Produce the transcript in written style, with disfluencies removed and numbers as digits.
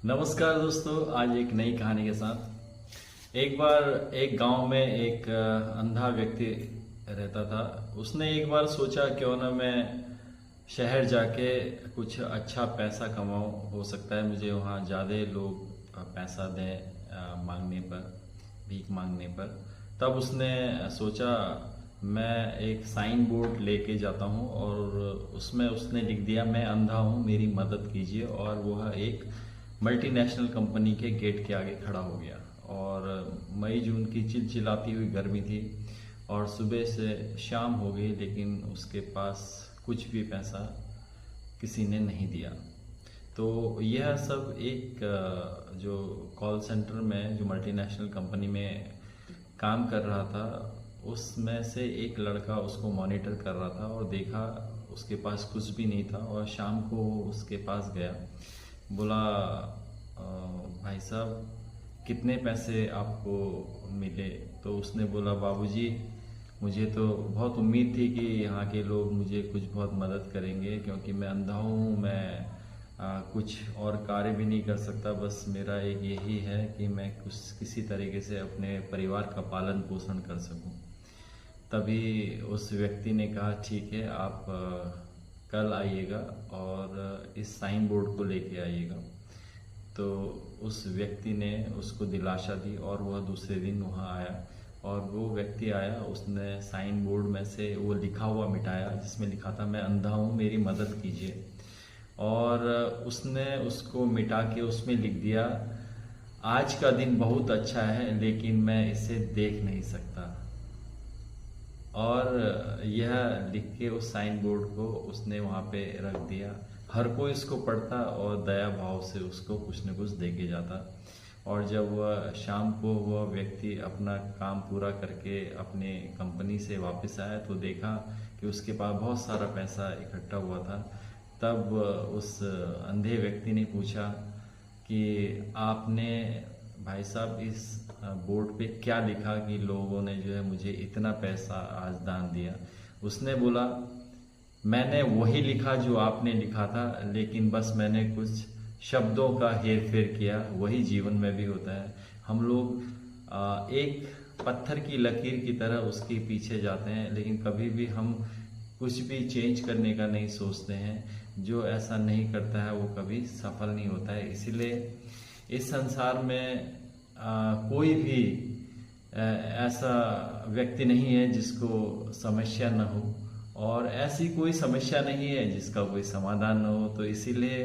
नमस्कार दोस्तों, आज एक नई कहानी के साथ। एक बार एक गांव में एक अंधा व्यक्ति रहता था। उसने एक बार सोचा क्यों ना मैं शहर जाके कुछ अच्छा पैसा कमाऊं, हो सकता है मुझे वहाँ ज़्यादा लोग पैसा दें मांगने पर, भीख मांगने पर। तब उसने सोचा मैं एक साइन बोर्ड लेके जाता हूँ और उसमें उसने लिख दिया मैं अंधा हूँ, मेरी मदद कीजिए। और वह एक मल्टीनेशनल कंपनी के गेट के आगे खड़ा हो गया। और मई जून की चिलचिलाती हुई गर्मी थी और सुबह से शाम हो गई, लेकिन उसके पास कुछ भी पैसा किसी ने नहीं दिया। तो यह सब एक जो कॉल सेंटर में, जो मल्टीनेशनल कंपनी में काम कर रहा था, उसमें से एक लड़का उसको मॉनिटर कर रहा था और देखा उसके पास कुछ भी नहीं था। और शाम को उसके पास गया, बोला भाई साहब कितने पैसे आपको मिले? तो उसने बोला बाबूजी, मुझे तो बहुत उम्मीद थी कि यहाँ के लोग मुझे कुछ बहुत मदद करेंगे, क्योंकि मैं अंधा हूँ, मैं कुछ और कार्य भी नहीं कर सकता। बस मेरा एक यही है कि मैं कुछ किसी तरीके से अपने परिवार का पालन पोषण कर सकूँ। तभी उस व्यक्ति ने कहा ठीक है, आप कल आइएगा और इस साइन बोर्ड को लेके आइएगा। तो उस व्यक्ति ने उसको दिलासा दी और वह दूसरे दिन वहाँ आया। और वो व्यक्ति आया, उसने साइन बोर्ड में से वो लिखा हुआ मिटाया जिसमें लिखा था मैं अंधा हूँ, मेरी मदद कीजिए। और उसने उसको मिटा के उसमें लिख दिया आज का दिन बहुत अच्छा है, लेकिन मैं इसे देख नहीं सकता। और यह लिख के उस साइन बोर्ड को उसने वहाँ पे रख दिया। हर कोई इसको पढ़ता और दया भाव से उसको कुछ न कुछ दे के जाता। और जब वह शाम को वह व्यक्ति अपना काम पूरा करके अपने कंपनी से वापस आया तो देखा कि उसके पास बहुत सारा पैसा इकट्ठा हुआ था। तब उस अंधे व्यक्ति ने पूछा कि आपने भाई साहब इस बोर्ड पे क्या लिखा कि लोगों ने जो है मुझे इतना पैसा आज दान दिया? उसने बोला मैंने वही लिखा जो आपने लिखा था, लेकिन बस मैंने कुछ शब्दों का हेर फेर किया। वही जीवन में भी होता है। हम लोग एक पत्थर की लकीर की तरह उसके पीछे जाते हैं, लेकिन कभी भी हम कुछ भी चेंज करने का नहीं सोचते हैं। जो ऐसा नहीं करता है वो कभी सफल नहीं होता है। इसीलिए इस संसार में कोई भी ऐसा व्यक्ति नहीं है जिसको समस्या न हो, और ऐसी कोई समस्या नहीं है जिसका कोई समाधान न हो। तो इसीलिए